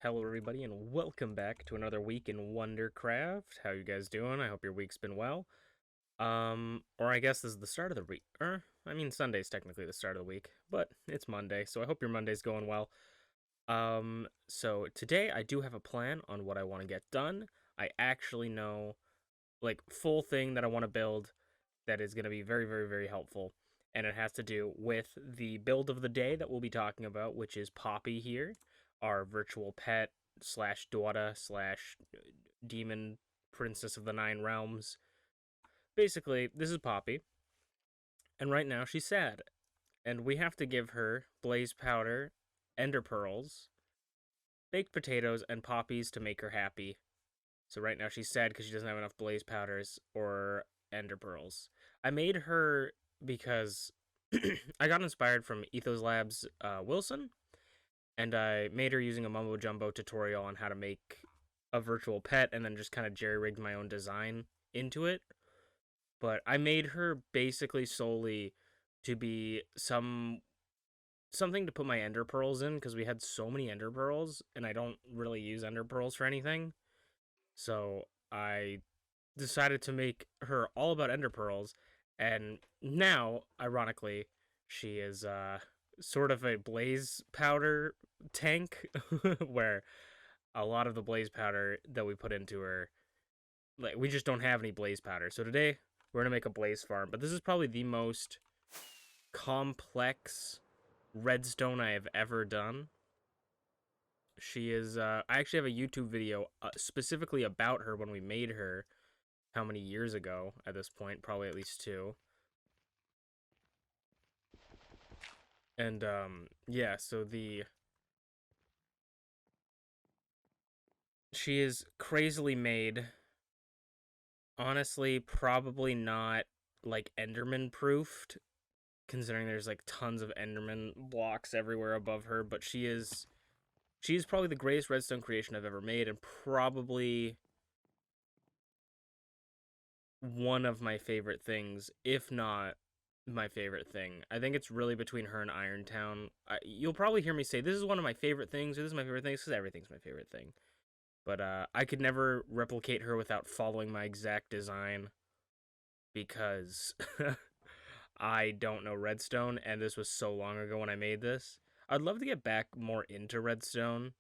Hello everybody and welcome back to another week in WonderCraft. How you guys doing? I hope your week's been well. Or I guess this is the start of the week. Sunday's technically the start of the week, but it's Monday, so I hope your Monday's going well. So today I do have a plan on what I want to get done. I actually know, like, full thing that I want to build that is going to be very, very, very helpful. And it has to do with the build of the day that we'll be talking about, which is Poppy here, our virtual pet slash daughter slash demon princess of the Nine Realms. Basically, this is Poppy, and right now she's sad. And we have to give her blaze powder, ender pearls, baked potatoes, and poppies to make her happy. So right now she's sad because she doesn't have enough blaze powders or ender pearls. I made her because I got inspired from Ethos Labs Wilson, and I made her using a mumbo jumbo tutorial on how to make a virtual pet, and then just kind of jerry rigged my own design into it. But I made her basically solely to be something to put my ender pearls in because we had so many ender pearls, and I don't really use ender pearls for anything. So I decided to make her all about ender pearls, and now, ironically, she is sort of a blaze powder tank, where a lot of the blaze powder that we put into her, like, we just don't have any blaze powder. So today we're gonna make a blaze farm, but this is probably the most complex redstone I have ever done. She is I actually have a YouTube video specifically about her when we made her, how many years ago at this point, probably at least 2. And yeah, so the she is crazily made. Honestly, probably not like Enderman proofed, considering there's like tons of Enderman blocks everywhere above her, but she's probably the greatest redstone creation I've ever made, and probably one of my favorite things, if not my favorite thing. I think it's really between her and Irontown. You'll probably hear me say this is one of my favorite things, or this is my favorite thing, because everything's my favorite thing. But I could never replicate her without following my exact design, because I don't know Redstone, and this was so long ago when I made this. I'd love to get back more into Redstone.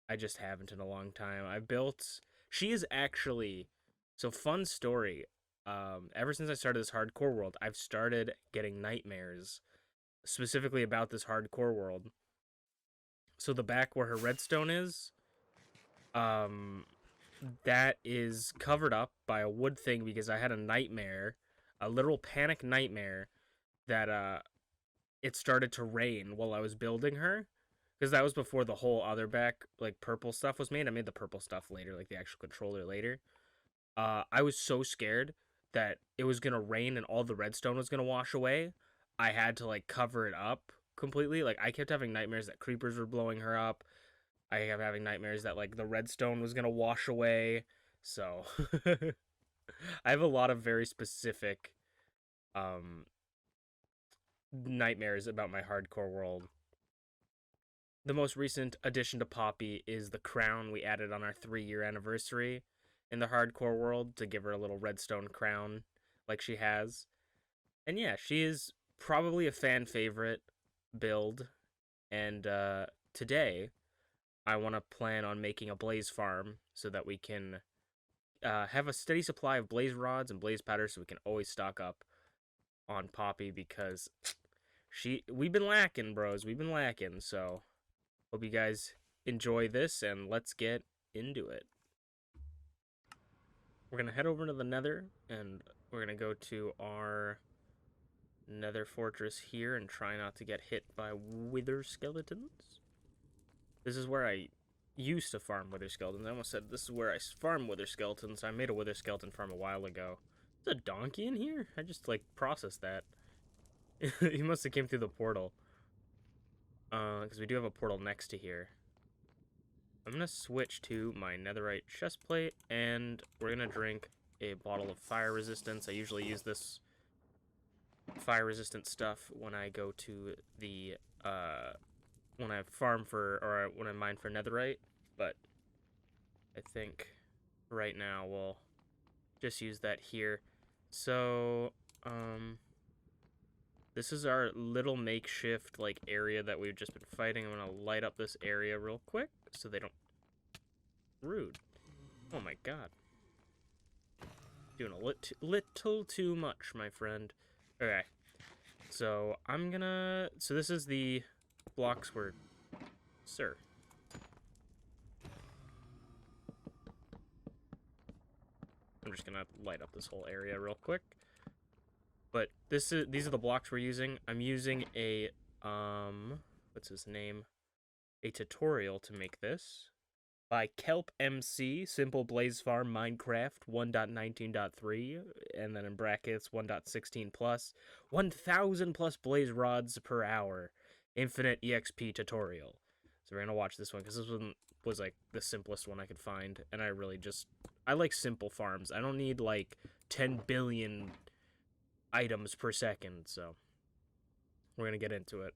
I just haven't in a long time. I've built. She is actually. So, fun story. Ever since I started this hardcore world, I've started getting nightmares specifically about this hardcore world. So, the back where her redstone is, um, that is covered up by a wood thing because I had a nightmare, a literal panic nightmare, that it started to rain while I was building her, because that was before the whole other back, like, purple stuff was made. I made the purple stuff later, like the actual controller later. I was so scared that it was gonna rain and all the redstone was gonna wash away. I had to, like, cover it up completely. Like, I kept having nightmares that creepers were blowing her up. I kept having nightmares that, like, the redstone was gonna wash away. So I have a lot of very specific um nightmares about my hardcore world. The most recent addition to Poppy is the crown we added on our 3-year anniversary in the hardcore world to give her a little redstone crown like she has. And yeah, she is probably a fan favorite build. And today, I want to plan on making a blaze farm so that we can have a steady supply of blaze rods and blaze powder so we can always stock up on Poppy, because we've been lacking, bros. We've been lacking. So hope you guys enjoy this, and let's get into it. We're gonna head over to the Nether, and we're gonna go to our Nether fortress here and try not to get hit by wither skeletons. This is where I used to farm wither skeletons. I almost said this is where I farm wither skeletons. I made a wither skeleton farm a while ago. There's a donkey in here? I just, like, processed that. He must have came through the portal. Because we do have a portal next to here. I'm going to switch to my netherite chestplate, and we're going to drink a bottle of fire resistance. I usually use this fire resistant stuff when I go to the, when I farm for, or when I mine for netherite. but I think right now we'll just use that here. So, this is our little makeshift, like, area that we've just been fighting. I'm gonna light up this area real quick so they don't... Rude. Oh my god. Doing a little too much, my friend. Okay. So, I'm gonna... So this is the blocks where... Sir. I'm just gonna light up this whole area real quick. But these are the blocks we're using. I'm using a, what's his name? A tutorial to make this. By Kelp MC, Simple Blaze Farm Minecraft 1.19.3, and then in brackets 1.16 plus, 1,000 plus blaze rods per hour, infinite EXP tutorial. So we're gonna watch this one, because this one was like the simplest one I could find, and I like simple farms. I don't need like 10 billion items per second, so we're gonna get into it.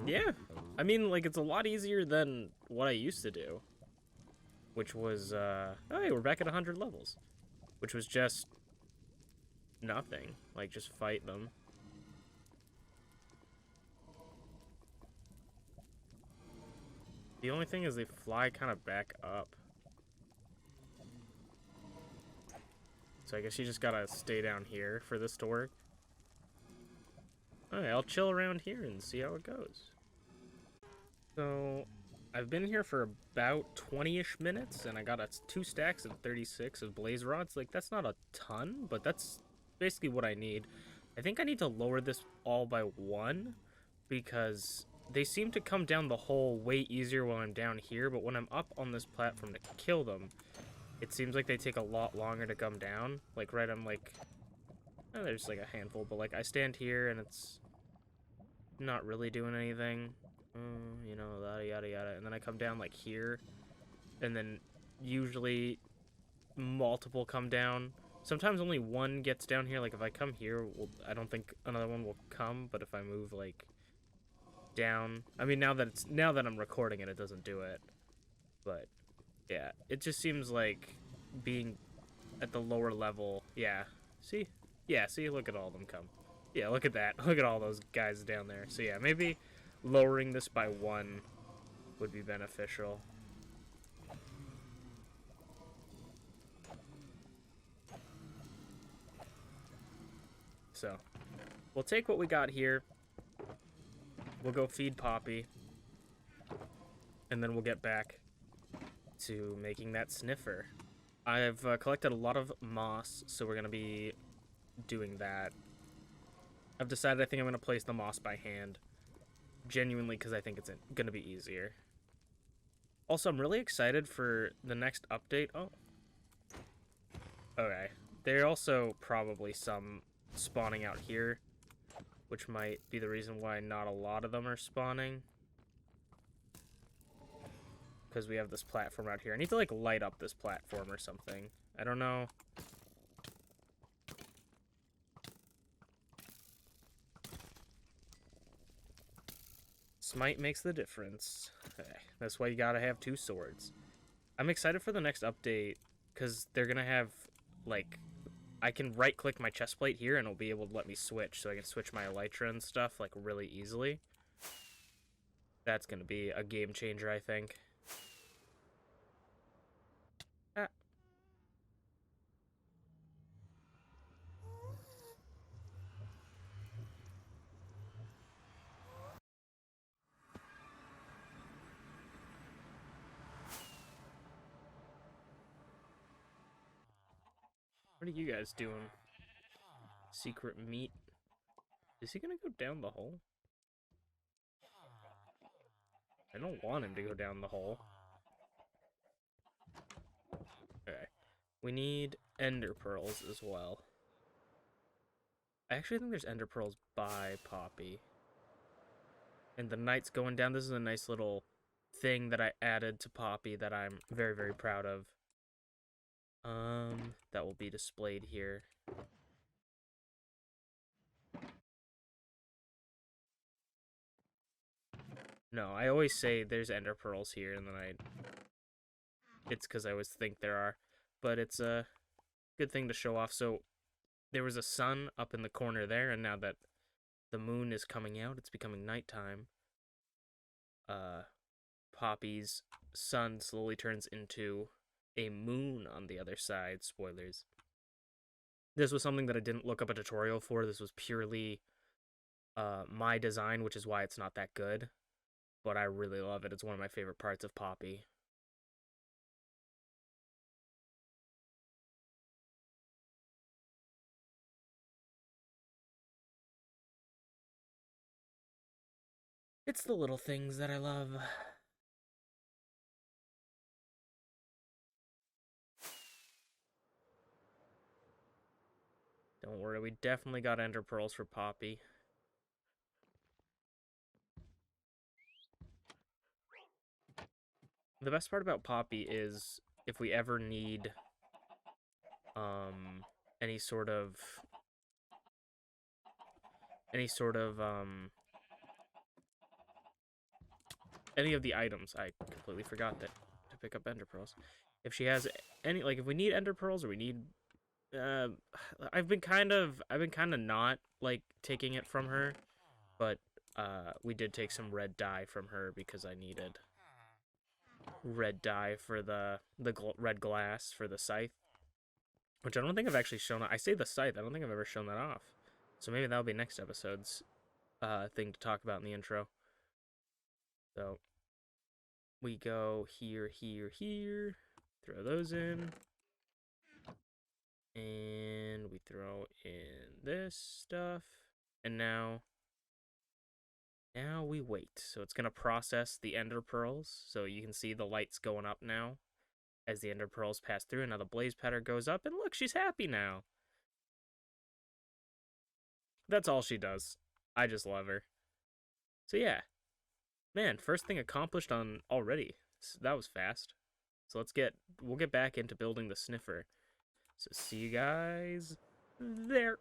Yeah, I mean, like, it's a lot easier than what I used to do, which was, oh, hey, we're back at 100 levels, which was just nothing, like, just fight them. The only thing is they fly kind of back up. So I guess you just gotta stay down here for this to work. Alright, I'll chill around here and see how it goes. So, I've been here for about 20-ish minutes, and I got 2 stacks of 36 of blaze rods. Like, that's not a ton, but that's basically what I need. I think I need to lower this all by 1, because they seem to come down the hole way easier while I'm down here, but when I'm up on this platform to kill them, it seems like they take a lot longer to come down. Like, right, I'm like... Oh, there's like a handful, but like, I stand here and it's not really doing anything. You know, yada yada yada. And then I come down like here, and then usually multiple come down. Sometimes only one gets down here. Like if I come here, I don't think another one will come. But if I move like down, I mean now that I'm recording it, it doesn't do it. But yeah, it just seems like being at the lower level. Yeah, see, yeah, see, look at all of them come. Yeah, look at that. Look at all those guys down there. So yeah, maybe lowering this by 1 would be beneficial. So, we'll take what we got here. We'll go feed Poppy. And then we'll get back to making that sniffer. I've collected a lot of moss, so we're going to be doing that. I've decided I think I'm going to place the moss by hand. Genuinely, because I think it's going to be easier. Also, I'm really excited for the next update. Oh. Okay. There are also probably some spawning out here, which might be the reason why not a lot of them are spawning. Because we have this platform out here. I need to, like, light up this platform or something. I don't know. Smite makes the difference. Okay. That's why you gotta have 2 swords. I'm excited for the next update, because they're gonna have, like, I can right-click my chest plate here, and it'll be able to let me switch, so I can switch my elytra and stuff, like, really easily. That's gonna be a game changer, I think. Ah. What are you guys doing? Secret meat. Is he gonna go down the hole? I don't want him to go down the hole. Okay. We need ender pearls as well. I actually think there's ender pearls by Poppy. And the night's going down. This is a nice little thing that I added to Poppy that I'm very, very proud of. That will be displayed here. No, I always say there's ender pearls here, and then it's because I always think there are. But it's a good thing to show off. So there was a sun up in the corner there, and now that the moon is coming out, it's becoming nighttime. Poppy's sun slowly turns into a moon on the other side. Spoilers. This was something that I didn't look up a tutorial for. This was purely my design, which is why it's not that good. But I really love it. It's one of my favorite parts of Poppy. It's the little things that I love. Don't worry, we definitely got ender pearls for Poppy. the best part about Poppy is if we ever need any sort of any of the items. I completely forgot that to pick up ender pearls. If she has any, like, if we need ender pearls or we need, I've been kind of not like taking it from her, but we did take some red dye from her because I needed red dye for the red glass for the scythe, which I don't think I've actually shown. I say the scythe. I don't think I've ever shown that off. So maybe that'll be next episode's thing to talk about in the intro. So we go here, here, here. Throw those in. And we throw in this stuff. And now we wait. So it's going to process the ender pearls. So you can see the lights going up now as the ender pearls pass through. And now the blaze pattern goes up. And look, she's happy now. That's all she does. I just love her. So yeah. Man, first thing accomplished on already. That was fast. So we'll get back into building the sniffer. So see you guys there.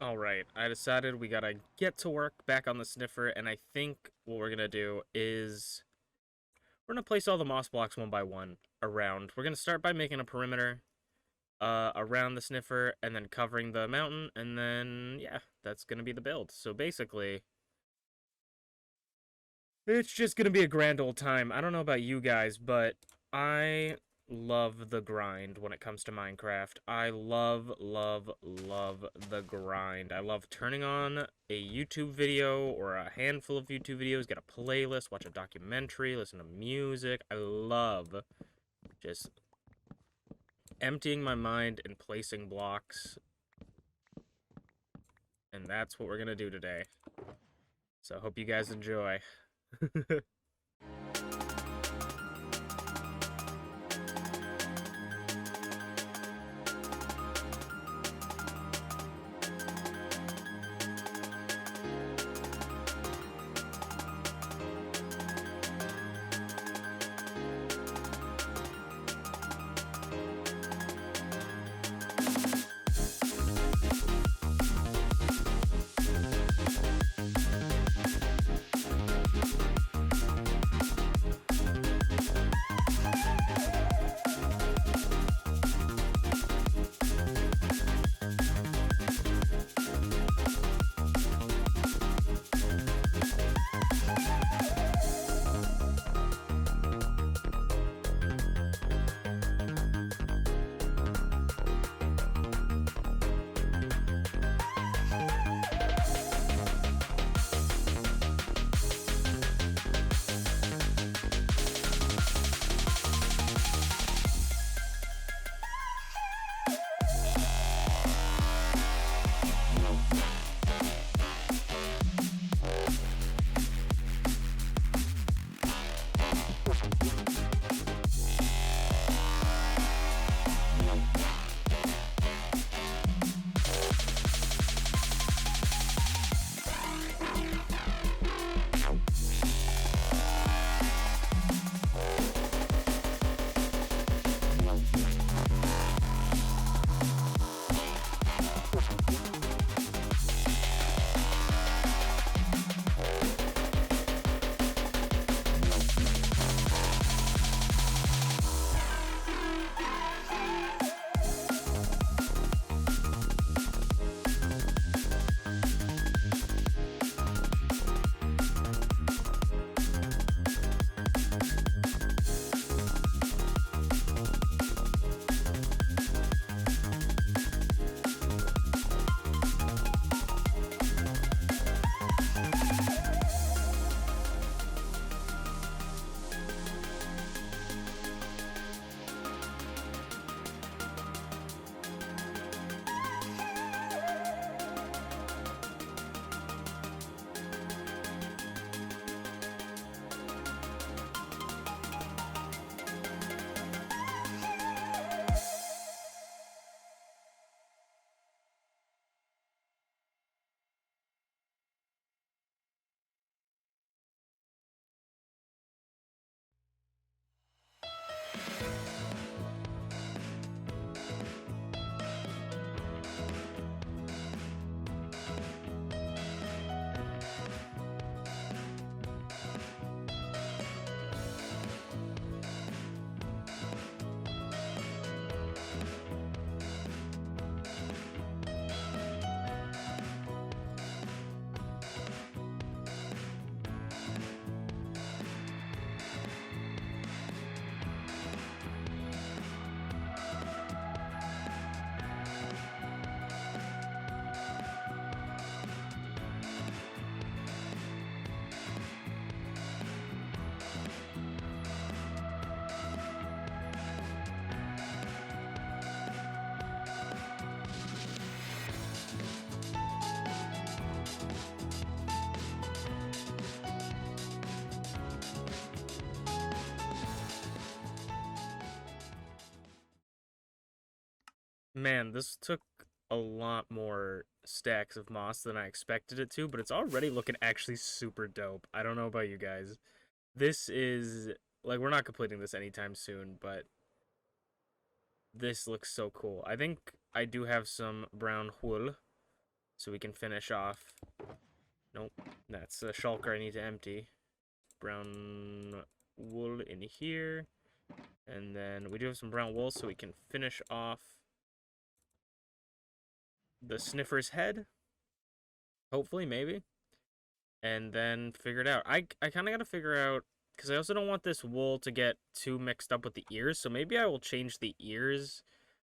Alright, I decided we gotta get to work back on the sniffer, and I think what we're gonna do is we're gonna place all the moss blocks one by one around. We're gonna start by making a perimeter around the sniffer and then covering the mountain, and then yeah, that's gonna be the build. So basically, it's just gonna be a grand old time. I don't know about you guys, but I love the grind when it comes to Minecraft. I love the grind. I love turning on a YouTube video or a handful of YouTube videos, get a playlist, watch a documentary, listen to music. I love just emptying my mind and placing blocks. And that's what we're gonna do today. So I hope you guys enjoy. Man, this took a lot more stacks of moss than I expected it to, but it's already looking actually super dope. I don't know about you guys. This is, like, we're not completing this anytime soon, but this looks so cool. I think I do have some brown wool, so we can finish off. Nope, that's a shulker I need to empty. Brown wool in here. And then we do have some brown wool, so we can finish off the sniffer's head. Hopefully, maybe. And then figure it out. I kind of got to figure out, because I also don't want this wool to get too mixed up with the ears, so maybe I will change the ears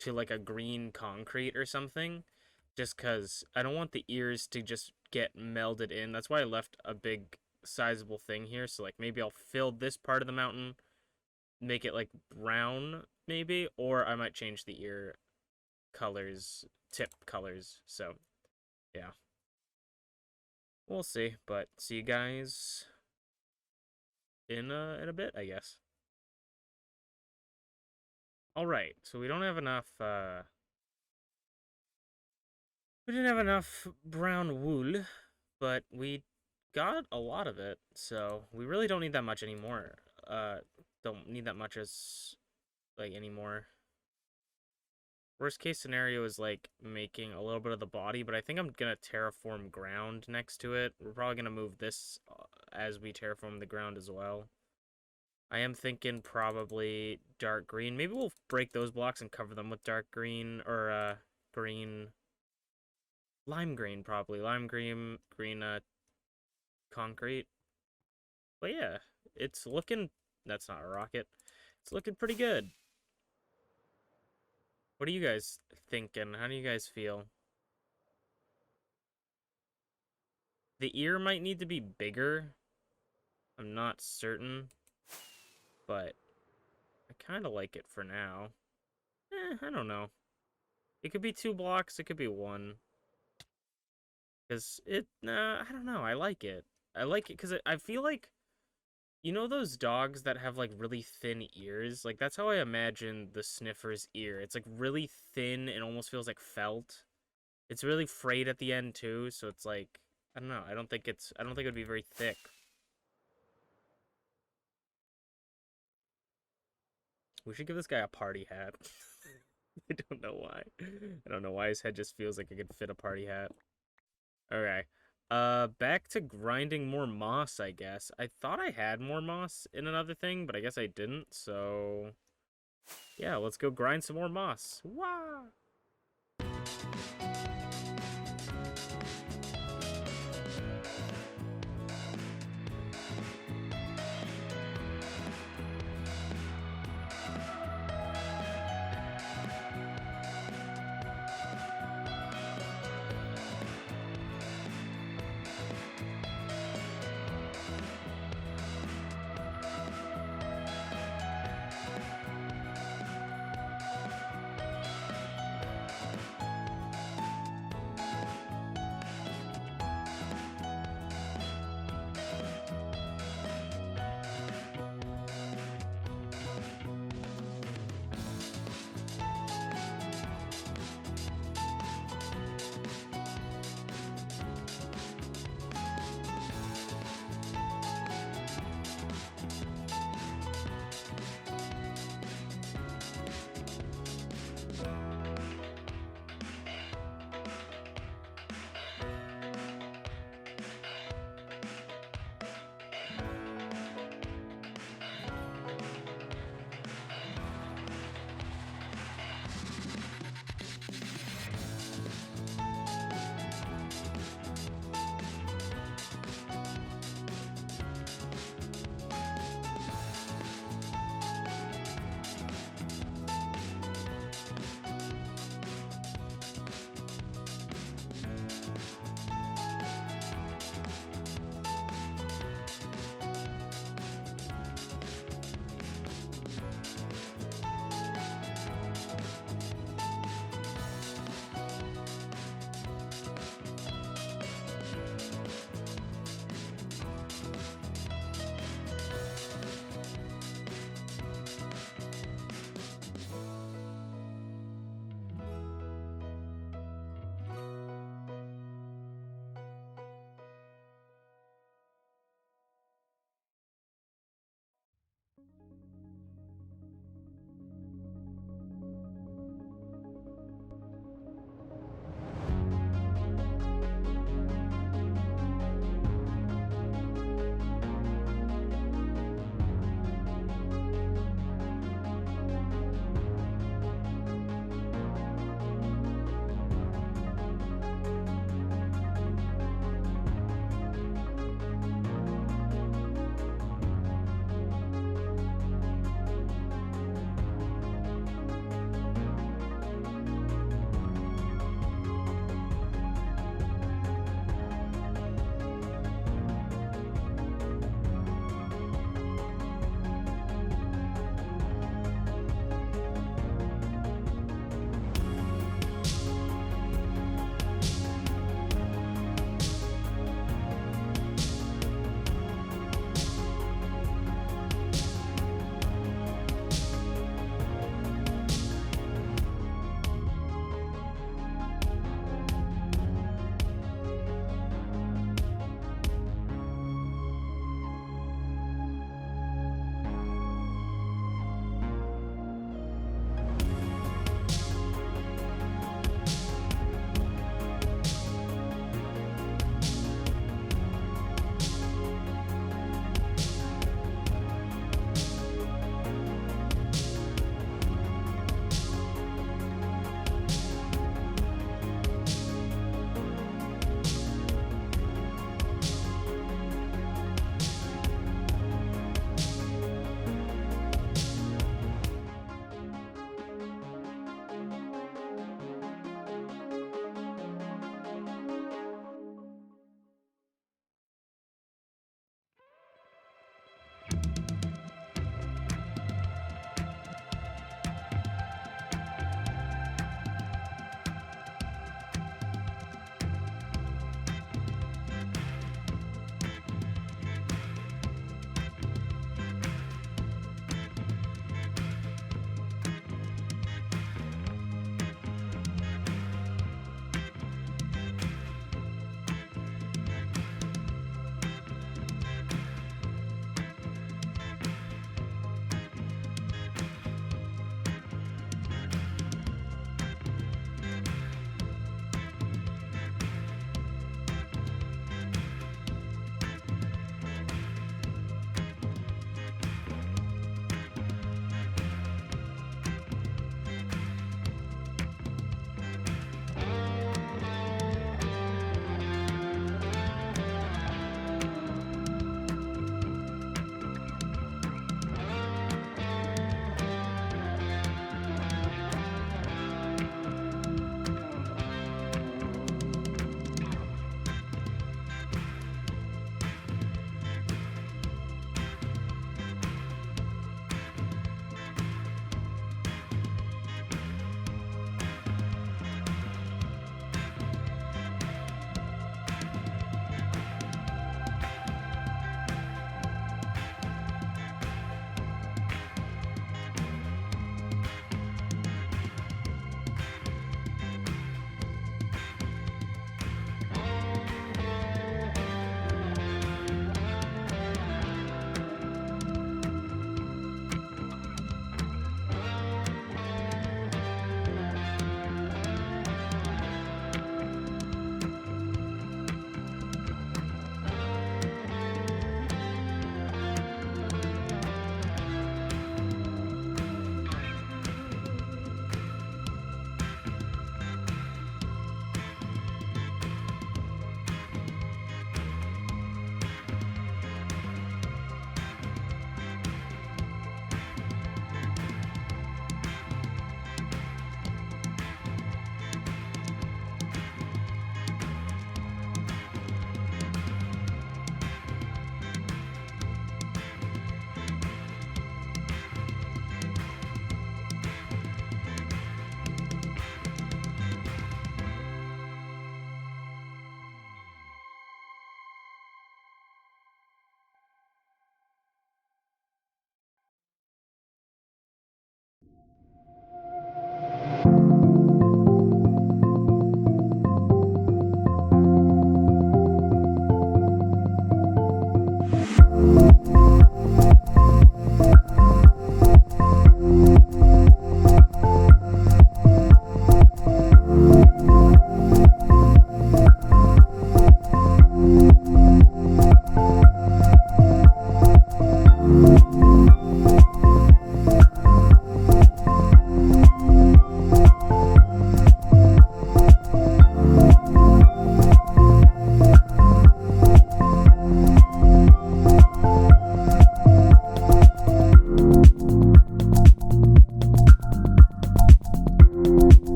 to like a green concrete or something, just because I don't want the ears to just get melded in. That's why I left a big sizable thing here, so like maybe I'll fill this part of the mountain, make it like brown maybe, or I might change the ear colors, tip colors. So yeah, we'll see, but see you guys in a bit, I guess. All right, so we don't have enough we didn't have enough brown wool, but we got a lot of it, so we really don't need that much anymore. Don't need that much as like anymore. Worst case scenario is like making a little bit of the body, but I think I'm gonna terraform ground next to it. We're probably gonna move this as we terraform the ground as well. I am thinking probably dark green. Maybe we'll break those blocks and cover them with dark green or green, lime green probably, lime green concrete. But yeah, it's looking. That's not a rocket. It's looking pretty good. What are you guys thinking? How do you guys feel? The ear might need to be bigger. I'm not certain. But I kind of like it for now. I don't know. It could be 2 blocks. It could be 1. Because I don't know. I like it. I like it because I feel like, you know those dogs that have like really thin ears? Like that's how I imagine the sniffer's ear. It's like really thin and almost feels like felt. It's really frayed at the end too, so it's like, I don't know. I don't think it would be very thick. We should give this guy a party hat. I don't know why. I don't know why his head just feels like it could fit a party hat. Okay. Back to grinding more moss, I guess. I thought I had more moss in another thing, but I guess I didn't, so yeah, let's go grind some more moss. Wah!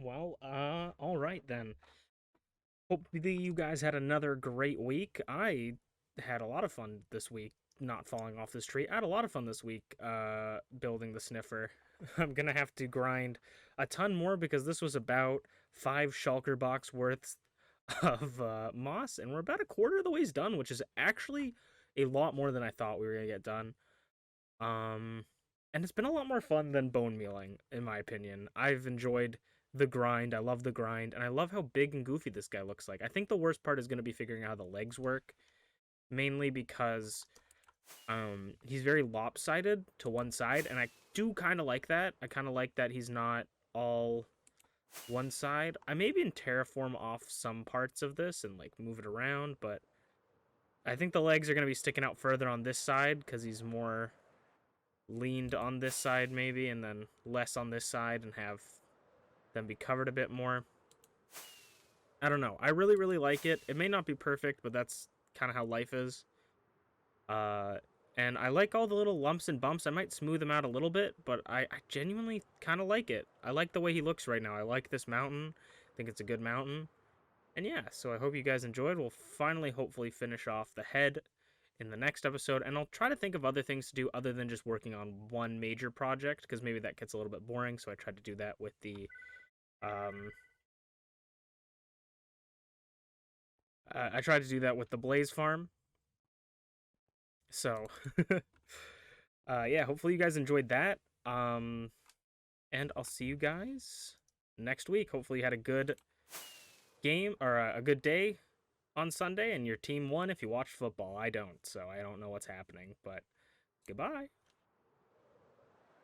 Well, all right then. Hopefully you guys had another great week. I had a lot of fun this week not falling off this tree. I had a lot of fun this week building the sniffer. I'm gonna have to grind a ton more because this was about 5 shulker box worths of moss, and we're about a quarter of the ways done, which is actually a lot more than I thought we were gonna get done. Um, and it's been a lot more fun than bone mealing, in my opinion. I've enjoyed the grind. I love the grind, and I love how big and goofy this guy looks like. I think the worst part is going to be figuring out how the legs work, mainly because he's very lopsided to one side, and I do kind of like that. I kind of like that he's not all one side. I maybe in terraform off some parts of this and like move it around, but I think the legs are going to be sticking out further on this side because he's more leaned on this side maybe, and then less on this side and have them be covered a bit more. I don't know. I really, really like it. It may not be perfect, but that's kind of how life is. Uh, and I like all the little lumps and bumps. I might smooth them out a little bit, but I genuinely kind of like it. I like the way he looks right now. I like this mountain. I think it's a good mountain. And yeah, so I hope you guys enjoyed. We'll finally, hopefully, finish off the head in the next episode, and I'll try to think of other things to do other than just working on one major project, because maybe that gets a little bit boring, so I tried to do that with the, I tried to do that with the Blaze farm, so, yeah, hopefully you guys enjoyed that, and I'll see you guys next week. Hopefully you had a good game, or a good day on Sunday, and your team won if you watched football. I don't, so I don't know what's happening, but goodbye.